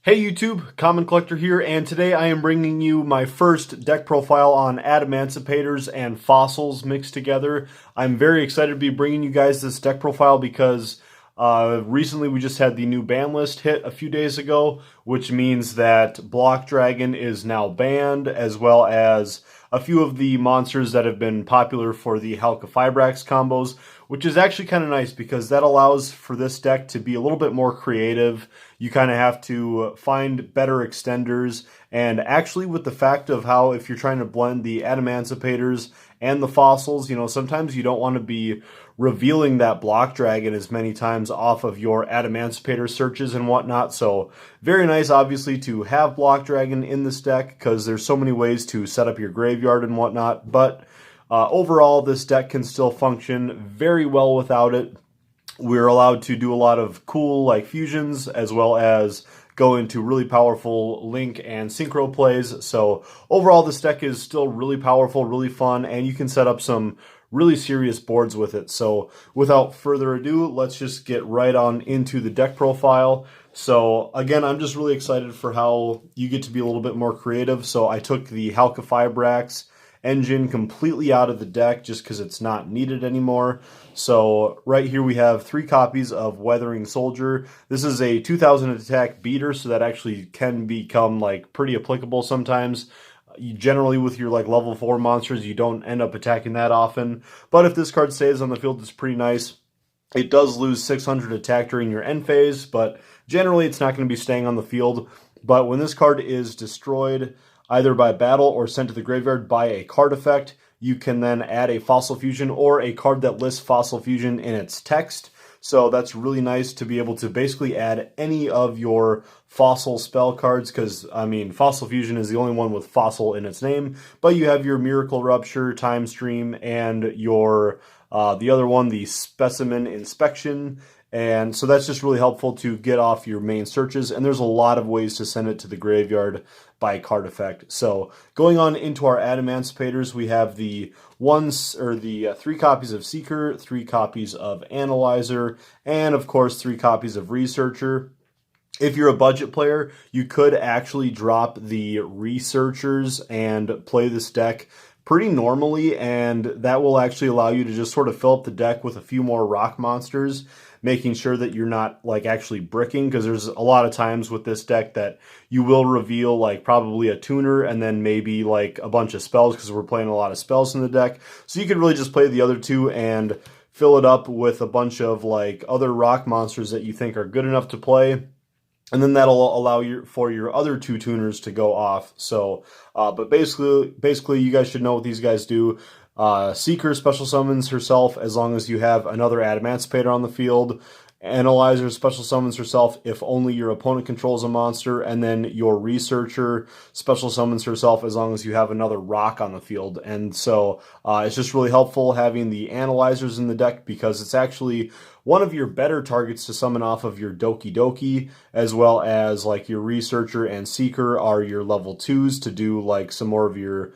Hey YouTube, Common Collector here, and today I am bringing you my first deck profile on Adamancipators and fossils mixed together. I'm very excited to be bringing you guys this deck profile because recently we just had the new Banlist hit a few days ago, which means that Block Dragon is now banned, as well as a few of the monsters that have been popular for the Halqifibrax combos, which is actually kind of nice because that allows for this deck to be a little bit more creative. You kind of have to find better extenders, and actually with the fact of how if you're trying to blend the Adamancipators and the fossils, sometimes you don't want to be revealing that Block Dragon as many times off of your Adamancipator searches and whatnot. So very nice, obviously, to have Block Dragon in this deck because there's so many ways to set up your graveyard and whatnot. But overall, this deck can still function very well without it. We're allowed to do a lot of cool fusions, as well as go into really powerful link and synchro plays. So overall, this deck is still really powerful, really fun, and you can set up some really serious boards with it. So without further ado, let's just get right on into the deck profile. So again, I'm just really excited for how you get to be a little bit more creative. So I took the Halqifibrax engine completely out of the deck just because it's not needed anymore. So right here we have 3 copies of Weathering Soldier. This is a 2000 attack beater, so that actually can become pretty applicable sometimes. Generally with your level 4 monsters, you don't end up attacking that often. But if this card stays on the field, it's pretty nice. It does lose 600 attack during your end phase, but generally it's not going to be staying on the field. But when this card is destroyed, either by battle or sent to the graveyard by a card effect, you can then add a Fossil Fusion or a card that lists Fossil Fusion in its text. So that's really nice to be able to basically add any of your fossil spell cards, because, Fossil Fusion is the only one with fossil in its name, but you have your Miracle Rupture, Time Stream, and your, the other one, the Specimen Inspection. And so that's just really helpful to get off your main searches, and there's a lot of ways to send it to the graveyard by card effect. So going on into our Adamancipators, we have the 3 copies of Seeker, 3 copies of Analyzer, and of course 3 copies of Researcher. If you're a budget player, you could actually drop the Researchers and play this deck pretty normally, and that will actually allow you to just sort of fill up the deck with a few more rock monsters, making sure that you're not actually bricking, because there's a lot of times with this deck that you will reveal probably a tuner and then maybe a bunch of spells, because we're playing a lot of spells in the deck. So you could really just play the other 2 and fill it up with a bunch of other rock monsters that you think are good enough to play. And then that'll allow for your other 2 tuners to go off. So, but basically, you guys should know what these guys do. Seeker special summons herself as long as you have another Adamancipator on the field. Analyzer special summons herself if only your opponent controls a monster, and then your Researcher special summons herself as long as you have another rock on the field. And so it's just really helpful having the Analyzers in the deck, because it's actually one of your better targets to summon off of your Doki Doki, as well as your Researcher and Seeker are your level 2s to do some more of your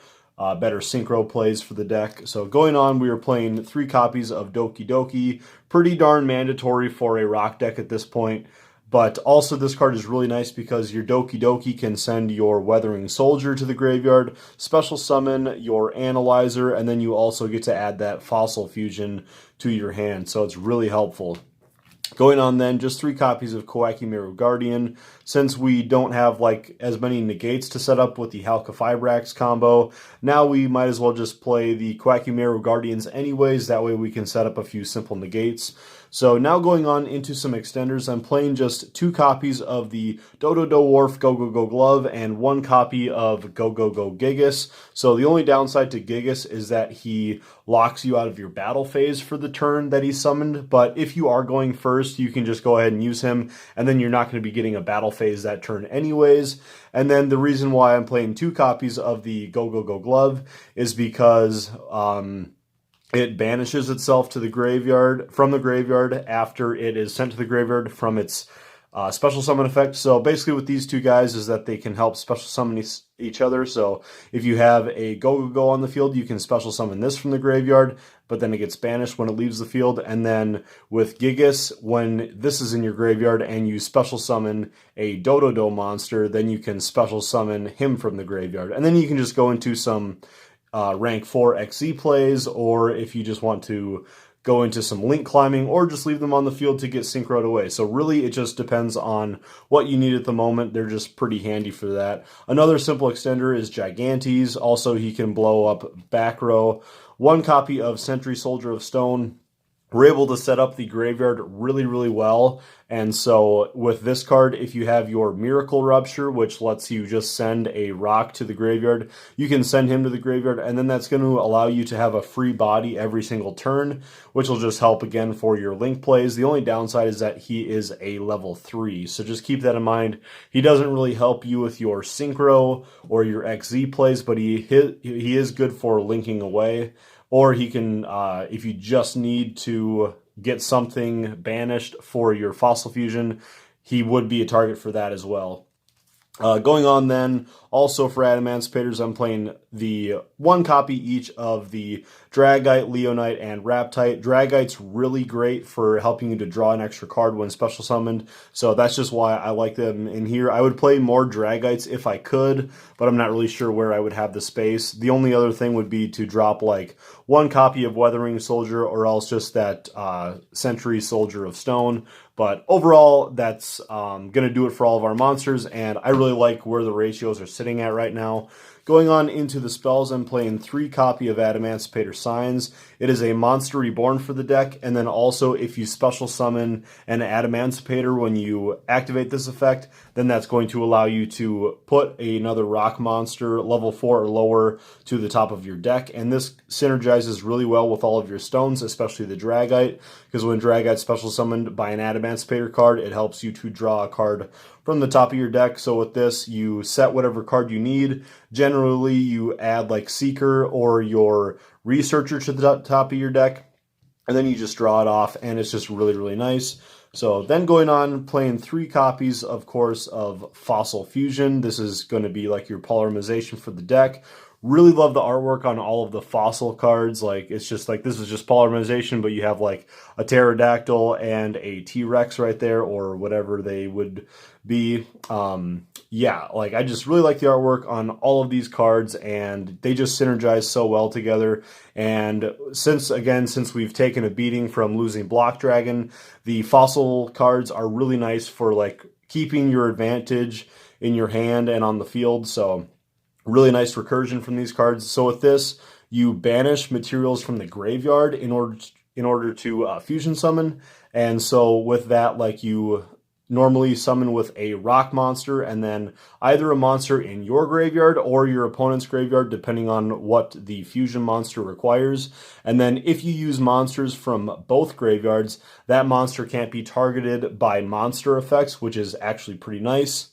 better synchro plays for the deck. So going on, we are playing 3 copies of Doki Doki. Pretty darn mandatory for a rock deck at this point. But also this card is really nice because your Doki Doki can send your Weathering Soldier to the graveyard, special summon your Analyzer, and then you also get to add that Fossil Fusion to your hand. So it's really helpful. Going on then, just 3 copies of Kowakimeru Guardian. Since we don't have as many negates to set up with the Halqifibrax combo, now we might as well just play the Kowakimeru Guardians anyways. That way we can set up a few simple negates. So now going on into some extenders, I'm playing just 2 copies of the Dodo Dwarf Go Go Go Glove and 1 copy of Go Go Go Gigas. So the only downside to Gigas is that he locks you out of your battle phase for the turn that he's summoned. But if you are going first, you can just go ahead and use him, and then you're not going to be getting a battle phase that turn anyways. And then the reason why I'm playing 2 copies of the Go Go Go Glove is because it banishes itself to the graveyard, from the graveyard, after it is sent to the graveyard from its special summon effect. So basically with these two guys is that they can help special summon each other. So if you have a go on the field, you can special summon this from the graveyard, but then it gets banished when it leaves the field. And then with Gigas, when this is in your graveyard and you special summon a Do monster, then you can special summon him from the graveyard. And then you can just go into some rank 4 XZ plays, or if you just want to go into some link climbing, or just leave them on the field to get synchroed away. So really, it just depends on what you need at the moment. They're just pretty handy for that. Another simple extender is Gigantes. Also, he can blow up back row. 1 copy of Sentry Soldier of Stone. We're able to set up the graveyard really, really well. And so with this card, if you have your Miracle Rupture, which lets you just send a rock to the graveyard, you can send him to the graveyard, and then that's going to allow you to have a free body every single turn, which will just help again for your link plays. The only downside is that he is a level 3, so just keep that in mind. He doesn't really help you with your Synchro or your XZ plays, but he is good for linking away. Or he can, if you just need to get something banished for your Fossil Fusion, he would be a target for that as well. Going on then, also for Adamancipators, I'm playing the 1 copy each of the Dragite, Leonite, and Raptite. Dragite's really great for helping you to draw an extra card when special summoned, so that's just why I like them in here. I would play more Dragites if I could, but I'm not really sure where I would have the space. The only other thing would be to drop like 1 copy of Weathering Soldier, or else just that Sentry Soldier of Stone. But overall, that's going to do it for all of our monsters, and I really like where the ratios are sitting at right now. Going on into the spells, I'm playing 3 copy of Adamancipator Signs. It is a Monster Reborn for the deck, and then also if you special summon an Adamancipator when you activate this effect, then that's going to allow you to put another rock monster, level 4 or lower, to the top of your deck. And this synergizes really well with all of your stones, especially the Dragite, because when Dragite's special summoned by an Adamancipator card, it helps you to draw a card from the top of your deck. So with this, you set whatever card you need. Generally, you add like Seeker or your Researcher to the top of your deck, and then you just draw it off, and it's just really, really nice. So then going on, playing 3 copies, of course, of Fossil Fusion. This is going to be like your polymerization for the deck. Really love the artwork on all of the fossil cards. Like, it's just like, this is just polymerization, but you have like a pterodactyl and a T-Rex right there, or whatever they would be. Yeah, like, I just really like the artwork on all of these cards, and they just synergize so well together. And since we've taken a beating from losing Block Dragon, the fossil cards are really nice for like keeping your advantage in your hand and on the field. So really nice recursion from these cards. So with this, you banish materials from the graveyard in order to fusion summon. And so with that, like, you normally summon with a rock monster, and then either a monster in your graveyard or your opponent's graveyard, depending on what the fusion monster requires. And then if you use monsters from both graveyards, that monster can't be targeted by monster effects, which is actually pretty nice.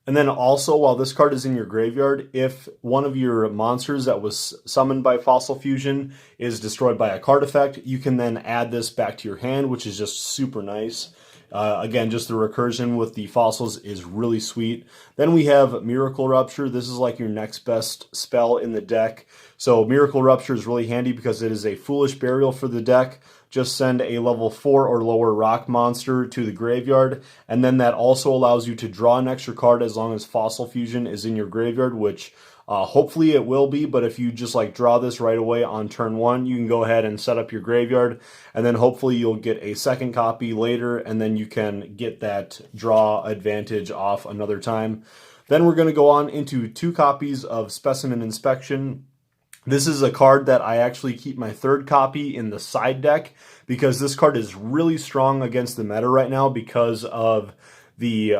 And then also, while this card is in your graveyard, if one of your monsters that was summoned by Fossil Fusion is destroyed by a card effect, you can then add this back to your hand, which is just super nice. Again, just the recursion with the fossils is really sweet. Then we have Miracle Rupture. This is like your next best spell in the deck. So Miracle Rupture is really handy because it is a Foolish Burial for the deck. Just send a level 4 or lower rock monster to the graveyard, and then that also allows you to draw an extra card as long as Fossil Fusion is in your graveyard, which hopefully it will be. But if you just like draw this right away on turn 1, you can go ahead and set up your graveyard, and then hopefully you'll get a second copy later, and then you can get that draw advantage off another time. Then we're going to go on into 2 copies of Specimen Inspection. This is a card that I actually keep my 3rd copy in the side deck, because this card is really strong against the meta right now because of the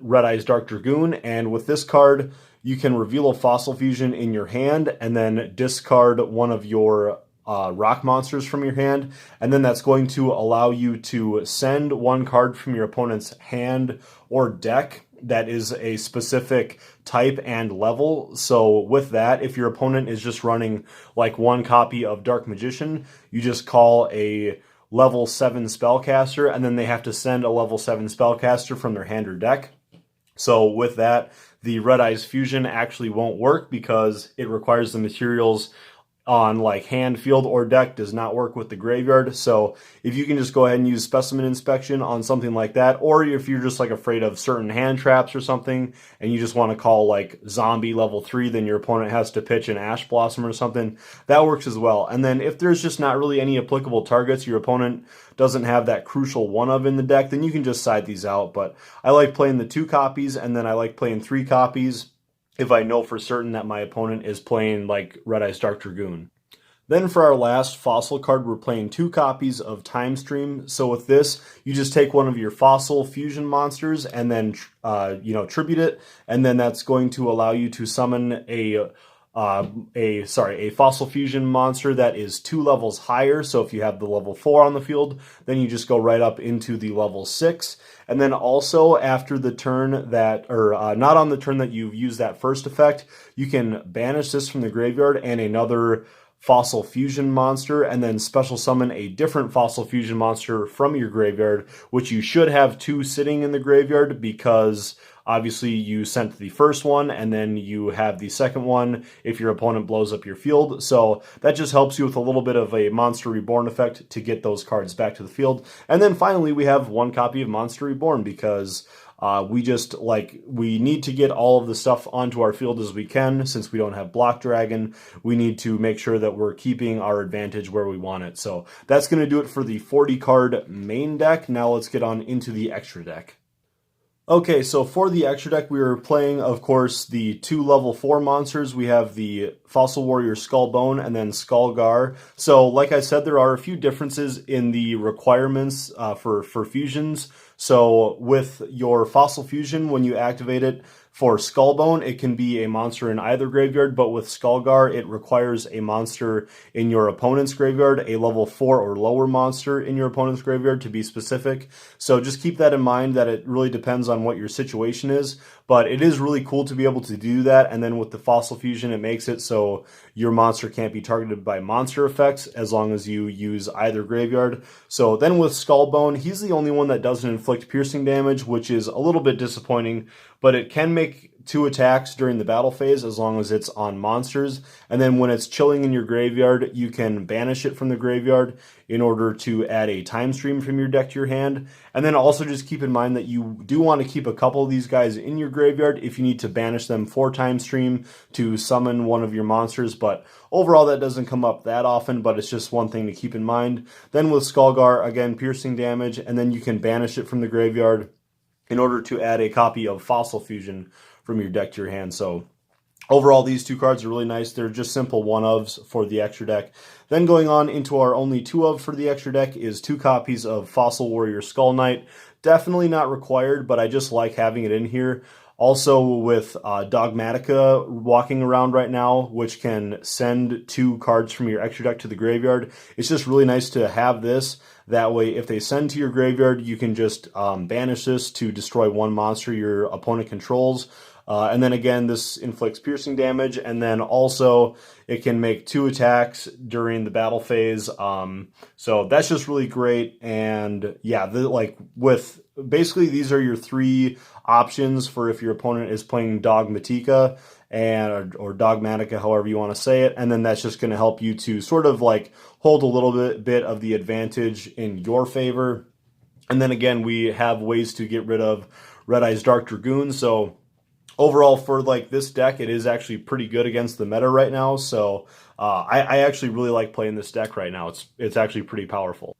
Red Eyes Dark Dragoon. And with this card, you can reveal a Fossil Fusion in your hand and then discard one of your rock monsters from your hand. And then that's going to allow you to send 1 card from your opponent's hand or deck that is a specific type and level. So with that, if your opponent is just running like 1 copy of Dark Magician, you just call a level 7 spellcaster, and then they have to send a level 7 spellcaster from their hand or deck. So with that, the Red Eyes Fusion actually won't work because it requires the materials on like hand, field, or deck does not work with the graveyard. So if you can just go ahead and use specimen inspection on something like that, or if you're just like afraid of certain hand traps or something and you just want to call like zombie level 3, then your opponent has to pitch an Ash Blossom or something, that works as well. And then if there's just not really any applicable targets, your opponent doesn't have that crucial one of in the deck, then you can just side these out. But I like playing the 2 copies, and then I like playing 3 copies if I know for certain that my opponent is playing like Red Eyes Dark Dragoon. Then for our last fossil card, we're playing 2 copies of Time Stream. So with this, you just take one of your fossil fusion monsters and then tribute it, and then that's going to allow you to summon a fossil fusion monster that is 2 levels higher. So if you have the level 4 on the field, then you just go right up into the level 6. And then also after the turn that, not on the turn that you've used that first effect, you can banish this from the graveyard and another fossil fusion monster, and then special summon a different fossil fusion monster from your graveyard, which you should have 2 sitting in the graveyard because obviously you sent the first one and then you have the second one if your opponent blows up your field. So that just helps you with a little bit of a Monster Reborn effect to get those cards back to the field. And then finally we have 1 copy of Monster Reborn because we need to get all of the stuff onto our field as we can. Since we don't have Block Dragon, we need to make sure that we're keeping our advantage where we want it. So that's going to do it for the 40 card main deck. Now let's get on into the extra deck. Okay, so for the extra deck, we are playing, of course, the 2 level 4 monsters. We have the Fossil Warrior Skullbone and then Skullgar. So, like I said, there are a few differences in the requirements for fusions. So, with your Fossil Fusion, when you activate it, for Skullbone, it can be a monster in either graveyard, but with Skullgar, it requires a monster in your opponent's graveyard, a level 4 or lower monster in your opponent's graveyard to be specific. So just keep that in mind that it really depends on what your situation is, but it is really cool to be able to do that. And then with the Fossil Fusion, it makes it so your monster can't be targeted by monster effects as long as you use either graveyard. So then with Skullbone, he's the only one that doesn't inflict piercing damage, which is a little bit disappointing, but it can make 2 attacks during the battle phase as long as it's on monsters. And then when it's chilling in your graveyard, you can banish it from the graveyard in order to add a Time Stream from your deck to your hand. And then also just keep in mind that you do want to keep a couple of these guys in your graveyard if you need to banish them for Time Stream to summon one of your monsters. But overall, that doesn't come up that often, but it's just one thing to keep in mind. Then with Skullgar, again, piercing damage, and then you can banish it from the graveyard in order to add a copy of Fossil Fusion from your deck to your hand. So overall, these 2 cards are really nice. They're just simple 1-ofs for the extra deck. Then going on into our only 2-of for the extra deck is 2 copies of Fossil Warrior Skull Knight. Definitely not required, but I just like having it in here. Also with Dogmatica walking around right now, which can send 2 cards from your extra deck to the graveyard. It's just really nice to have this. That way, if they send to your graveyard, you can just banish this to destroy 1 monster your opponent controls. And then again, this inflicts piercing damage, and then also it can make 2 attacks during the battle phase. So that's just really great. And yeah, basically these are your 3 options for if your opponent is playing Dogmatica or Dogmatica, however you want to say it. And then that's just going to help you to sort of like hold a little bit of the advantage in your favor. And then again, we have ways to get rid of Red Eyes Dark Dragoon. So overall, for like this deck, it is actually pretty good against the meta right now. So I actually really like playing this deck right now. It's actually pretty powerful.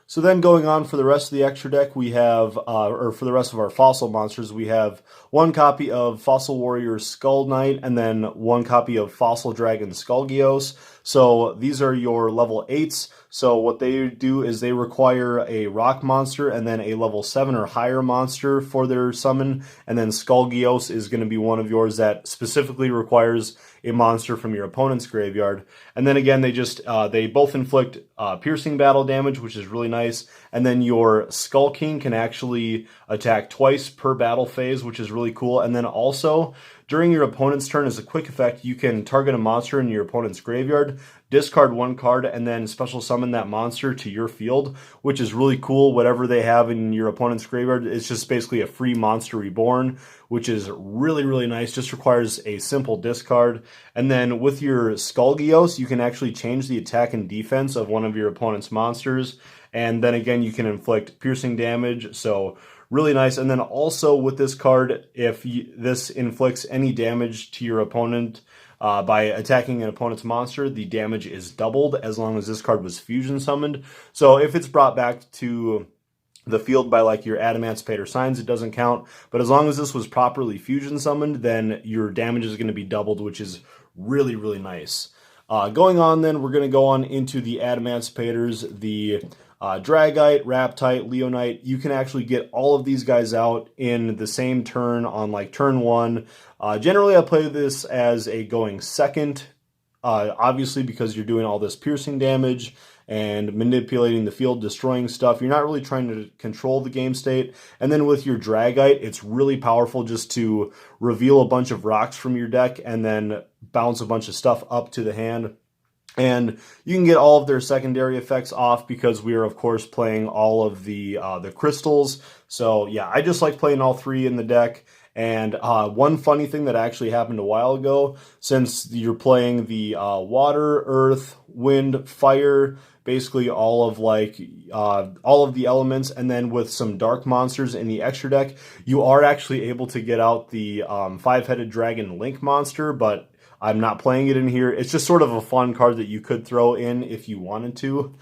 So then going on for the rest of the extra deck, we have, or for the rest of our fossil monsters, we have 1 copy of Fossil Warrior Skull Knight and then 1 copy of Fossil Dragon Skullgios. So these are your level 8s. So what they do is they require a rock monster and then a level 7 or higher monster for their summon. And then Skullgios is going to be one of yours that specifically requires a monster from your opponent's graveyard. And then again, they both inflict piercing battle damage, which is really nice. And then your Skull King can actually attack twice per battle phase, which is really cool. And then also, during your opponent's turn, as a quick effect, you can target a monster in your opponent's graveyard, discard one card, and then special summon that monster to your field, which is really cool. Whatever they have in your opponent's graveyard, it's just basically a free monster reborn, which is really, really nice. Just requires a simple discard. And then with your Skullgios, you can actually change the attack and defense of one of your opponent's monsters. And then again, you can inflict piercing damage. So really nice. And then also with this card, if this inflicts any damage to your opponent by attacking an opponent's monster, the damage is doubled as long as this card was fusion summoned. So if it's brought back to the field by like your Adamancipator signs, it doesn't count. But as long as this was properly fusion summoned, then your damage is going to be doubled, which is really, really nice. Going on then, we're going to go on into the Adamancipators, the Dragite, Raptite, Leonite. You can actually get all of these guys out in the same turn on like turn 1. Generally, I play this as a going second, obviously because you're doing all this piercing damage and manipulating the field, destroying stuff. You're not really trying to control the game state. And then with your Dragite, it's really powerful just to reveal a bunch of rocks from your deck and then bounce a bunch of stuff up to the hand. And you can get all of their secondary effects off because we are, of course, playing all of the crystals. So, yeah, I just like playing all 3 in the deck. And one funny thing that actually happened a while ago, since you're playing the water, earth, wind, fire, basically all of the elements, and then with some dark monsters in the extra deck, you are actually able to get out the 5-headed dragon link monster, but I'm not playing it in here. It's just sort of a fun card that you could throw in if you wanted to.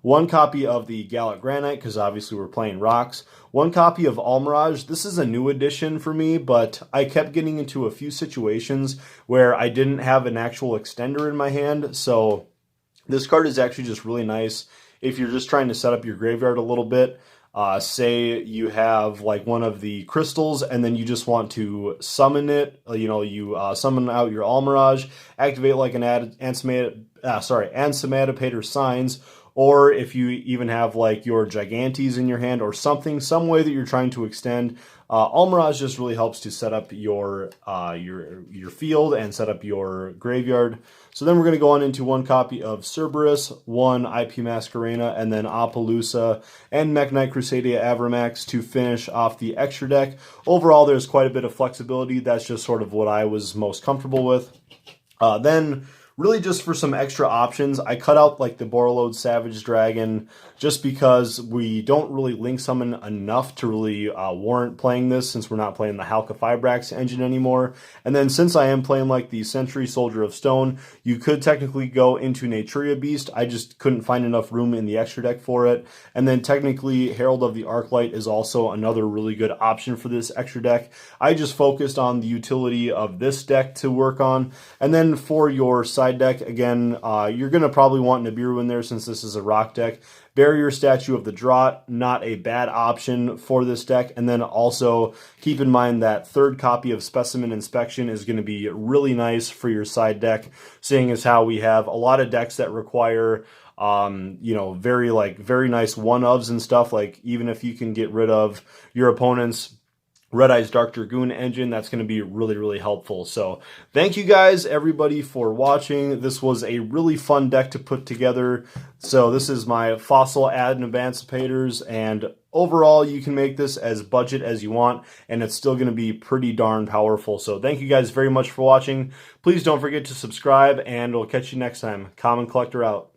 1 copy of the Gallic Granite, because obviously we're playing rocks. 1 copy of Almirage. This is a new addition for me, but I kept getting into a few situations where I didn't have an actual extender in my hand, so this card is actually just really nice if you're just trying to set up your graveyard a little bit. Say you have like one of the crystals and then you just want to summon it, you summon out your Almirage, activate like an Adamancipator signs, or if you even have like your Gigantes in your hand or something, some way that you're trying to extend, Almirage just really helps to set up your field and set up your graveyard. So then we're going to go on into 1 copy of Cerberus, 1 IP Masquerena, and then Apollousa and Mekk-Knight Crusadia Avramax to finish off the extra deck. Overall, there's quite a bit of flexibility. That's just sort of what I was most comfortable with. Then really just for some extra options, I cut out like the Borreload Savage Dragon just because we don't really link summon enough to really warrant playing this since we're not playing the Halka Fibrax engine anymore. And then since I am playing like the Century Soldier of Stone, you could technically go into Naturia Beast. I just couldn't find enough room in the extra deck for it. And then technically Herald of the Arclight is also another really good option for this extra deck. I just focused on the utility of this deck to work on. And then for your side deck, again, you're going to probably want Nibiru in there since this is a rock deck. Barrier Statue of the Draught, not a bad option for this deck. And then also keep in mind that 3rd copy of Specimen Inspection is going to be really nice for your side deck, seeing as how we have a lot of decks that require very nice one-ofs and stuff. Like even if you can get rid of your opponent's Red Eyes Dark Dragoon engine, that's going to be really, really helpful. So thank you guys, everybody, for watching. This was a really fun deck to put together. So this is my Fossil Adamancipators, and overall, you can make this as budget as you want, and it's still going to be pretty darn powerful. So thank you guys very much for watching. Please don't forget to subscribe, and we'll catch you next time. Common Collector out.